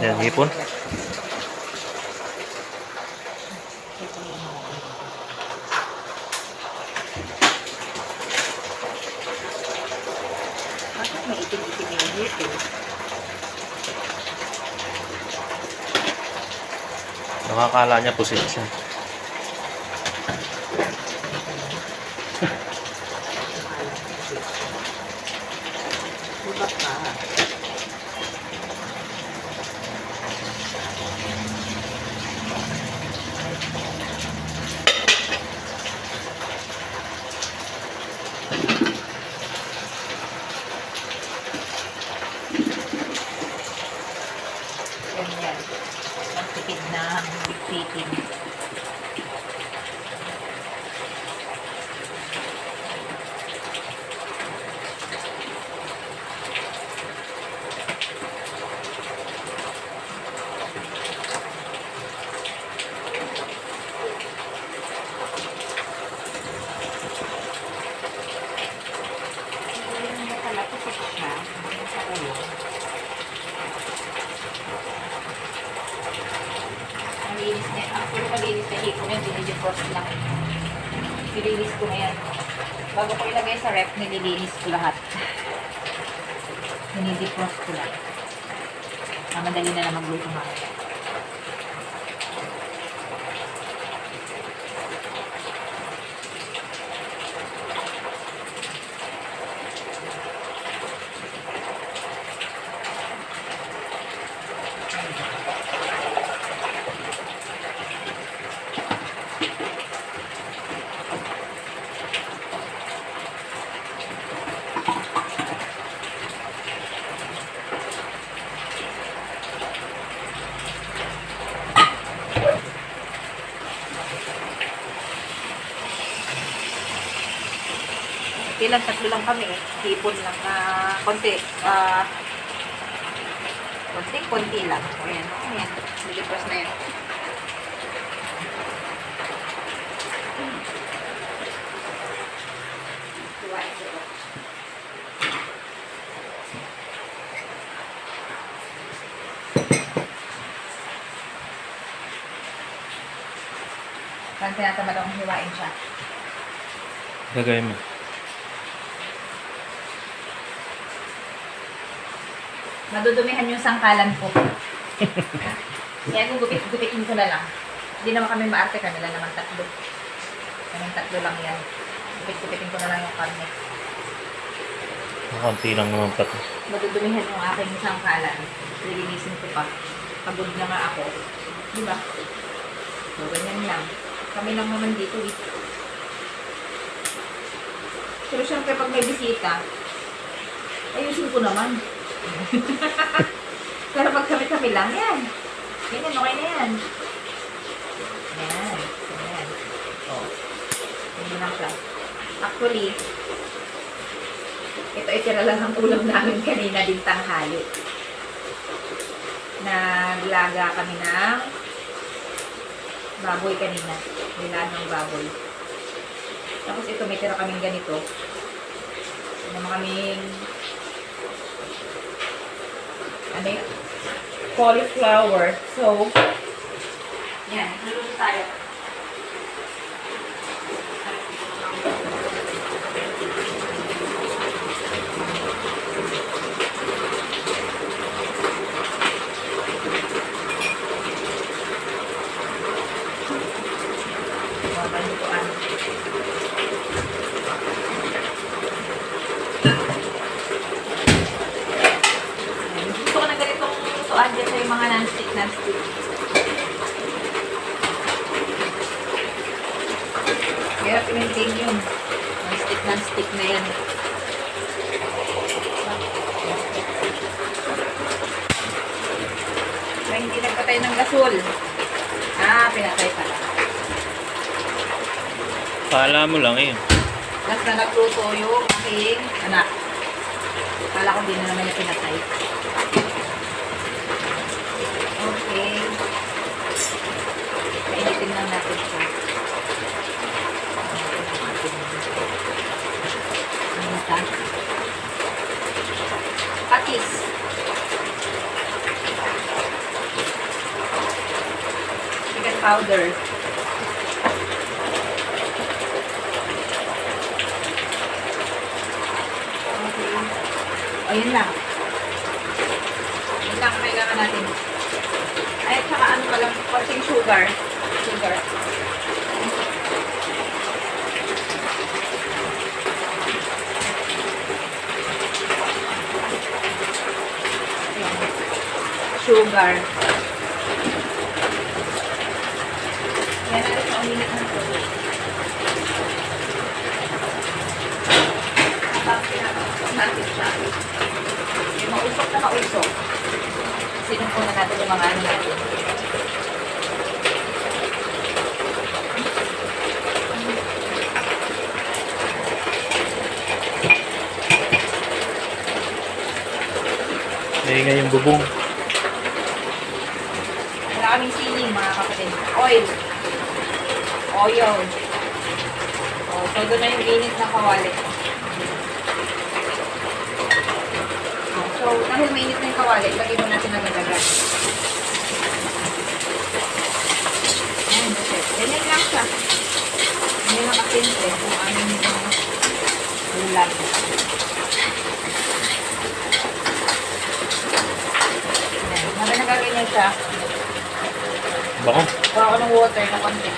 Yan, hipon. Bakit may itim-itim yung hipon? Nakakala niya pusit siya. Diba ka? Ganyan. Magtipid na bigpitin. Nakalapit siya. Sa ulo. Malinis na yan. Actually, malinis na hipon yan. Dinidefrost lang. Nilinis ko na yan. Bago ko ilagay sa ref, nililinis ko lahat. Dinidefrost ko lang. Madali na lang magluto mamaya. Ilan, tatlo lang kami eh. Hipon lang na konti. Konti lang. O yan. Ayan. Nilipos na yan. Tuwain ko. Parang tinatamad akong hiwain siya. Gagawin mo. Madudumihan yung sangkalan ko. Kaya kung gupitin ko na lang. Hindi naman kami maarte, kanila naman tatlo. Kaming tatlo lang yan. Gupitin ko na lang yung karne. Konti lang naman pati. Madudumihan yung aking sangkalan. Lilinisin ko pa. Pagod na nga ako. Diba? So, ganyan lang. Kami lang naman dito eh. Pero syempre pag may bisita, ayusin ko naman. Pero pag kami-kami lang, yan. Ganyan, okay na yan. Yan. Yan. O. Hindi lang siya. Actually, ito itira lang ang ulam namin kanina din tanghali. Naglaga kami ng baboy kanina. Nilagang baboy. Tapos ito, may tira kaming ganito. Naman kaming ano yun? Cauliflower. So, yan. Luluto tayo. Mabalutuan. Gusto ko na ganitong lutuan dyan sa yung mga non-stick. Kaya pinag-ting yun. Non-stick na yan. Kaya hindi nagpatay ng gasol. Pinatay pala. Kala mo lang eh. Last na nagluto yung aking anak. Kala ko din na naman yung pinatay. Okay. Kainitin lang natin siya. Patis. Chicken powder. Okay. O, yun lang. Yun lang ang kailangan natin. Ay, at saka ano pa lang, konting sugar. Sugar. Ayan. Sugar. Yan natin sa uminit ng tubig. Habang pinapasok natin siya. Yung mausok na mausok. Sinumpong na natin yung mga ano natin. Naingay yung bubong. Wala kaming siling, mga kapatid. Oil. Oil. Oh, so, doon na yung init na kawali. Oh, so, dahil mainit na yung kawali, lagay mo natin agad-agad. Ayan, that's it. Ganyan lang siya. Ganyan lang kasimple kung anong ulam. Ayan, habang nagaganyan siya, Bako. kuha ko ng water na konti.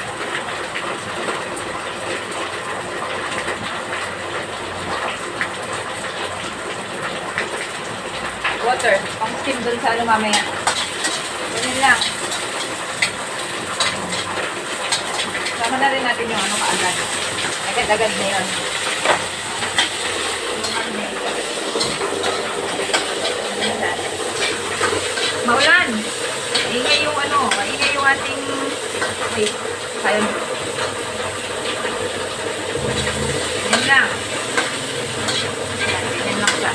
Water. Pang steam dun sa ano mamaya. Ganyan lang. Sama na rin natin yung ano kaagad. Agad-agad na yun. Maulan! Maingay yung ano, maingay yung ating... Okay, sayang. Ganyan lang. Ganyan lang siya.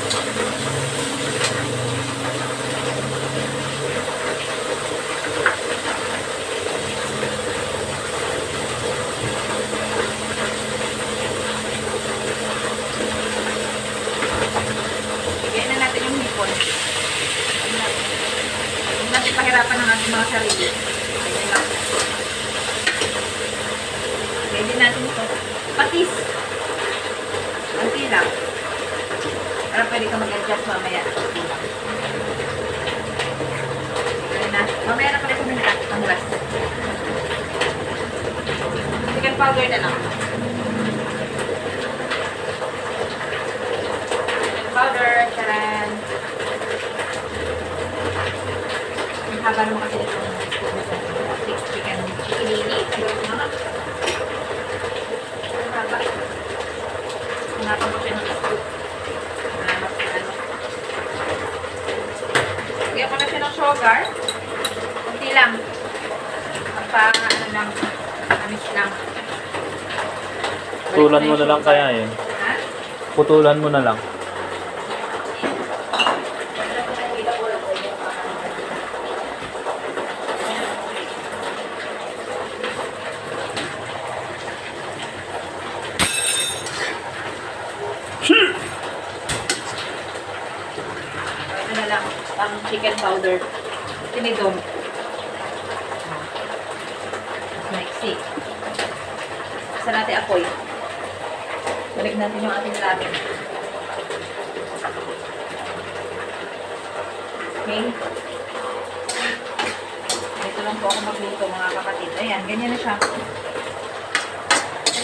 Bigyan na natin yung hipon. Huwag natin pahirapan ng ating mga sarili. Ganyan lang. Bigyan din natin ito. Patis. Kunti lang. Para pwede ka mag-adjust mamaya. Ganyan na. Mamaya na pala kuminta ang rest. Chicken powder na lang. Powder, charan. Ang haba naman kasi ito ng chicken ilili. Ang haba. Hanapan ko siya ng scoop. Hanap ko ano. Lagyan ko na siya ng sugar. Kunti lang. Ano lang. Amis lang. Putulan mo na lang kaya yun. Ha? Putulan mo na lang. Ito na lang, pang chicken powder. Tinidong. Maiksi. Isa natin apoy. Balik natin yung ating lamin. Okay. Dito lang po ako magluto mga kapatid. Ayan, ganyan na siya.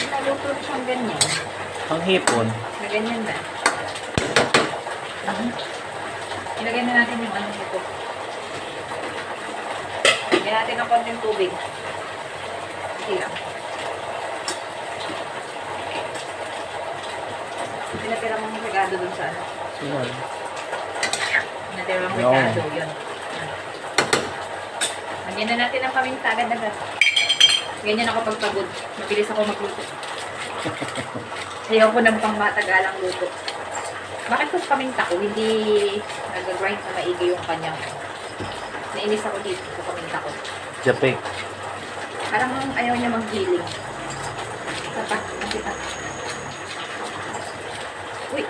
Naluto na siyang ganyan. Ang hipon. Na ganyan na. Ilagay na natin yung ano dito. Lagyan natin ng konting tubig. Hindi lang. Pinatira mong regado dun sa ano. Sinan. Pinatira mong No. regado, yun. Lagyan na natin ang paminta agad-agad. Ganyan ako pagpagod. Mabilis ako magluto. Ayaw ko ng pangmatagalang luto. Bakit ko paminta ko, hindi nag-grind na maigi yung kanyang. Nainis ako dito sa paminta ko. Japek. Parang ayaw niya mag-healing. Sapa, nakita. Uy,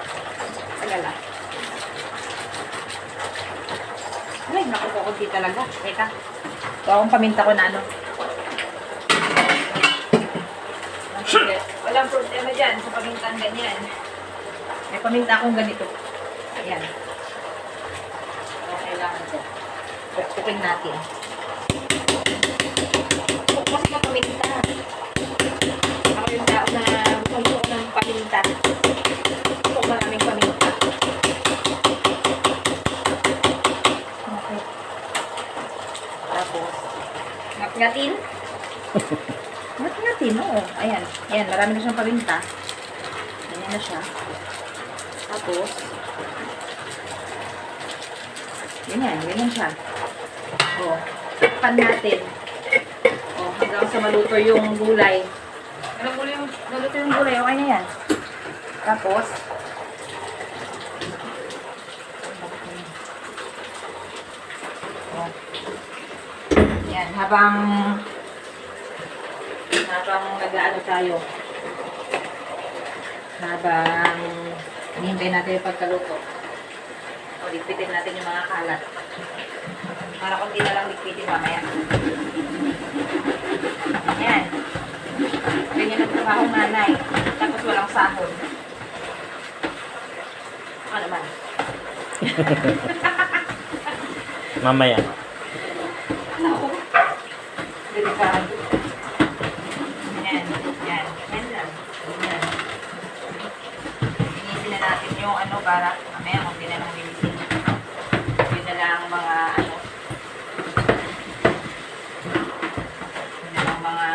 tagala. Naku, kukunti talaga. Teka. Ito akong paminta ko na ano. Walang problema dyan sa pamintang ganyan. May paminta akong ganito. Ayan. So, kailangan ko. Cooking natin. Kasi ka paminta. Ako yung tao na gusto ko ng paminta. Gusto ko maraming paminta. Okay. Tapos, ngat-ngatin. Ngat-ngatin, oo. Ayan. Ayan, marami na siyang paminta. Ayan na siya. Tapos, ganyan siya. O, pan natin. O, hanggang sa maluto yung gulay. Maluto yung gulay, okay na yan. Tapos, o, yan, habang nag-ano tayo, habang hinihintay natin yung pagkaluto. O, ligpitin natin yung mga kalat. Para konti na lang ligpitin mamaya. Ayan. Ganyan ang trabahong nanay. Tapos walang sahod. Ano naman? Mamaya. Ako. Delikado. Ayan. Ayan. Ayan lang. Ayan. Inisin na natin yung ano para mamaya kung di na lang linisin. Yun na lang mga ano. Yun na lang mga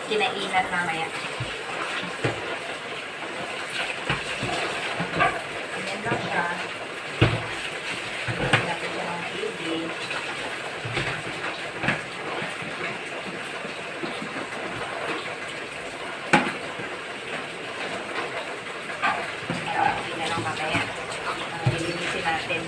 kinainan mamaya. Ayan lang siya. Ayan natin siya mga maigi. Hindi na lang mamaya. Lilinisin natin.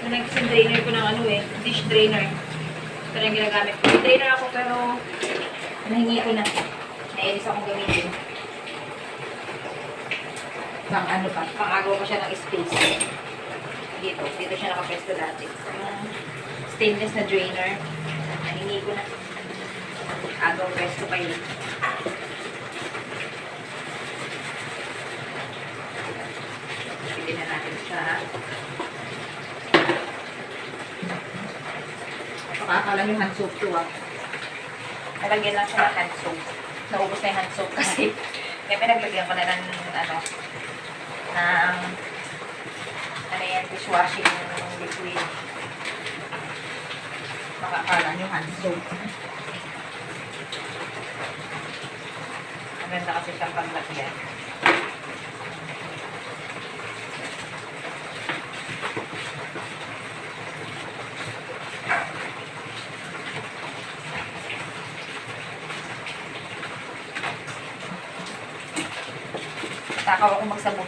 Nag-isang drainer ko ng ano dish drainer. Ito na yung ginagamit ko. May drainer ako pero nahingi ko na. Nailis akong gamitin. Pang ano pa, pang-agaw ko siya ng space. Dito siya nakapesto dati. Yung stainless na drainer, nahingi ko na. Agaw pesto pa yun. Pili na natin siya. Pakakala yung hand soap to Nalagyan lang siya ng hand soap. Naubos na yung hand soap kasi may pinaglagyan ko na ng ano yan, dishwashing liquid. Makakala yung hand soap. Maganda kasi siyang paglagyan. Takaw ako magsabon.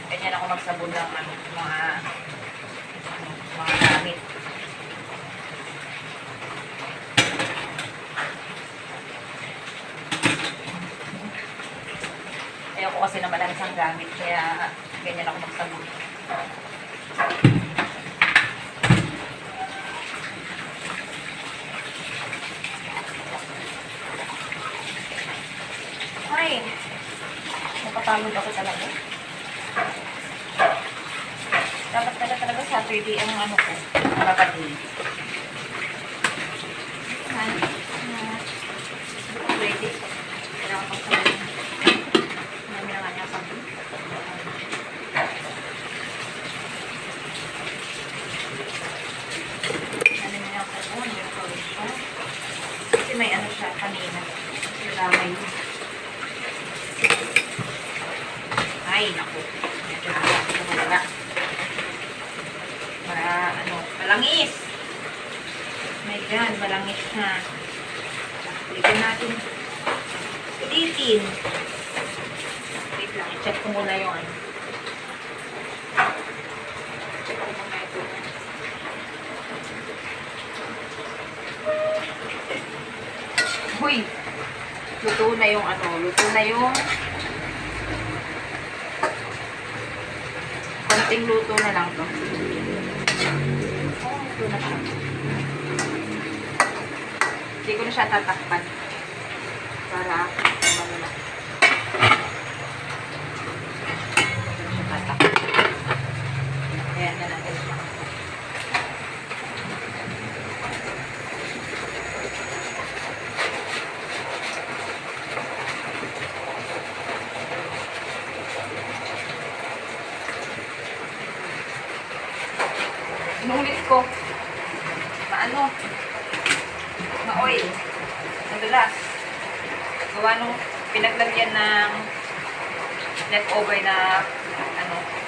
Ganyan ako magsabon ng mga gamit. Ayoko kasi naman ang isang gamit, kaya ganyan ako magsabon. Ay, napapagod ako talaga. Dapat talaga Saturday ang ano ko, mapapagod. Ready. Kailangan pang sabon. Marami na nga niya sabon. Kasi may ano siya kanina. Lamay. Ay, naku. Medyo wala. Para, malangis. My God, malangis na. Ulitin natin. Ulitin. Wait lang, i-check ko muna yung ano. Check ko muna ito. Huy! Luto na yung luto na yung konting luto na lang to. Luto na siya. Hindi ko na siya tatakpan. Para ano na. Hindi ko siya tatakpan. Ayan na natin siya. Inulit ko na oil madalas gawa nung pinaglagyan ng leftover na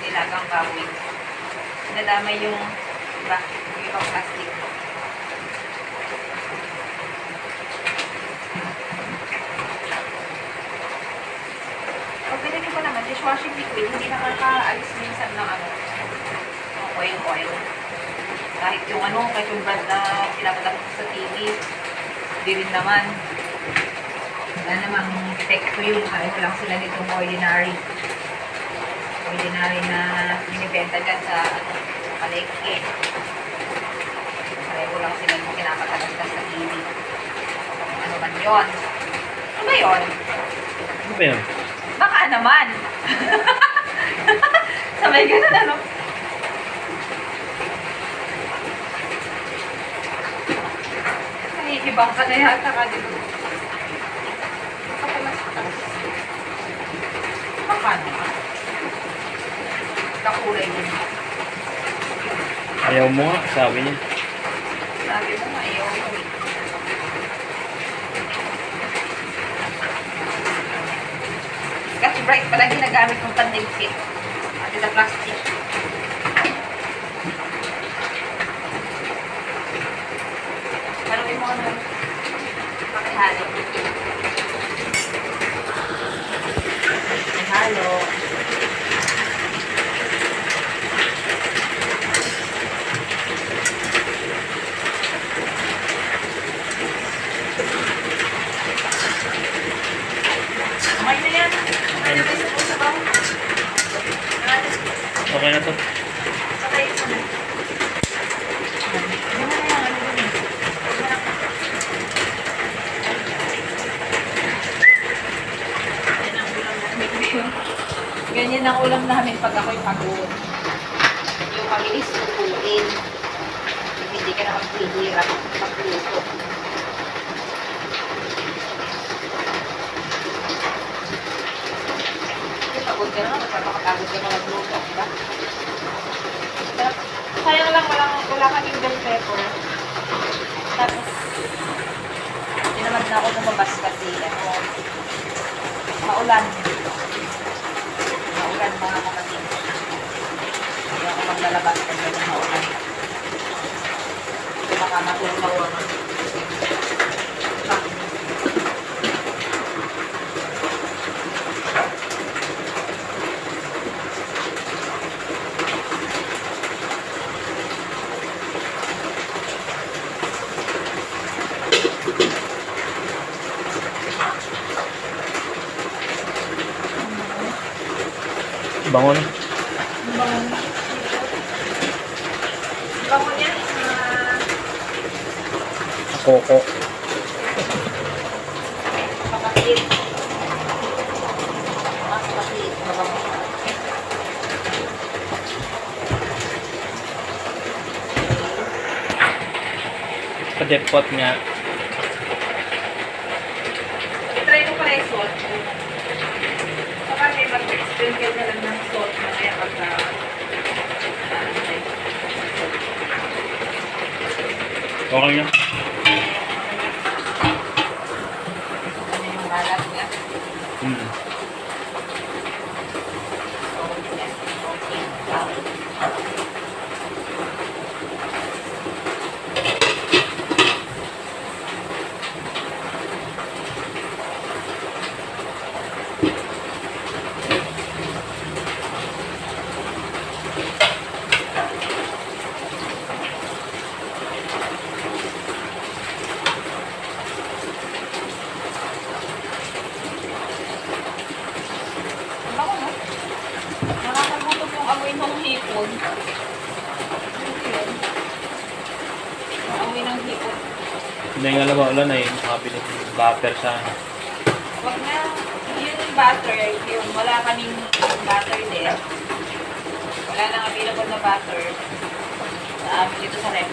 nilagang baboy, nadamay yung ibang plastic. Pag binigyan ko naman dishwashing liquid, hindi nakakaalis minsan ng oil. Kahit yung kahit yung brand na pinapadala ko sa TV, hindi rin naman. Wala namang epekto yun. Pareho lang sila nitong ordinary. Ordinary na binibenta dyan sa palengke. Pareho lang sila nung pinapatagastas sa TV. Ano man yun? Ano ba yun? Ano ba yun? Baka naman. Sabay ganun ibang ka na yata ka dito. Baka naman. Kakulay din. Ayaw mo nga, sabi niya. Sabi mo nga, ayaw mo. Scotch Brite pala ginagamit ng pandingkit. At ito plastic. Haluin mo pakihalo. Halo. Okay na yan. Okay na ba yung sabaw? Okay na to. Sakay ito na. Ganyan ang ulam namin pag ako'y pagod. Yung mabilis lutuin. Hindi ka na maghihirap magluto. Pagod ka na, magpapakapagod ka na magluto, diba? Sayang lang wala kaming bell pepper. Tapos, tinamad na ako lumabas kasi, maulan. Maulan mga kapatid. Hindi ako maglalabas pag ganyan maulan. Baka matulaw ako. Bangon. Bangon yan. Koko. Kapatid. Mga kapatid. Mabangon. Padepot nga. Try ko pala yung salt. Saka may mag-sprinkle na lang ng salt na kaya pagka Okay na. yung malat niya. Hindi nga alam mo, ulan ay makabili ng butter sa ano. Wag na, yung butter, yung wala kaming butter din. Wala nang available na butter. Sa amin dito sa rep.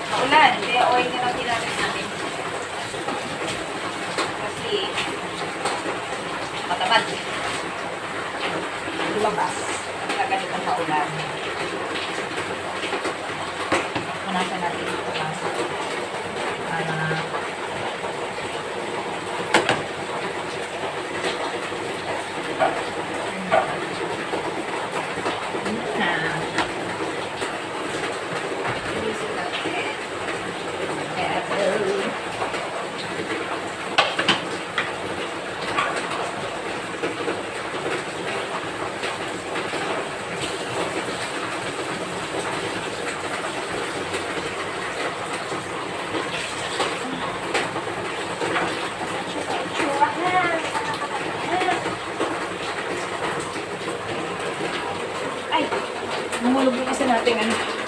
Maulan, kaya oil na lang ginamit namin. Kasi, matamad. Lumabas. Kaya ganitong maulan. Punasan natin ito lang. Ay, namulog na kasi natin ano.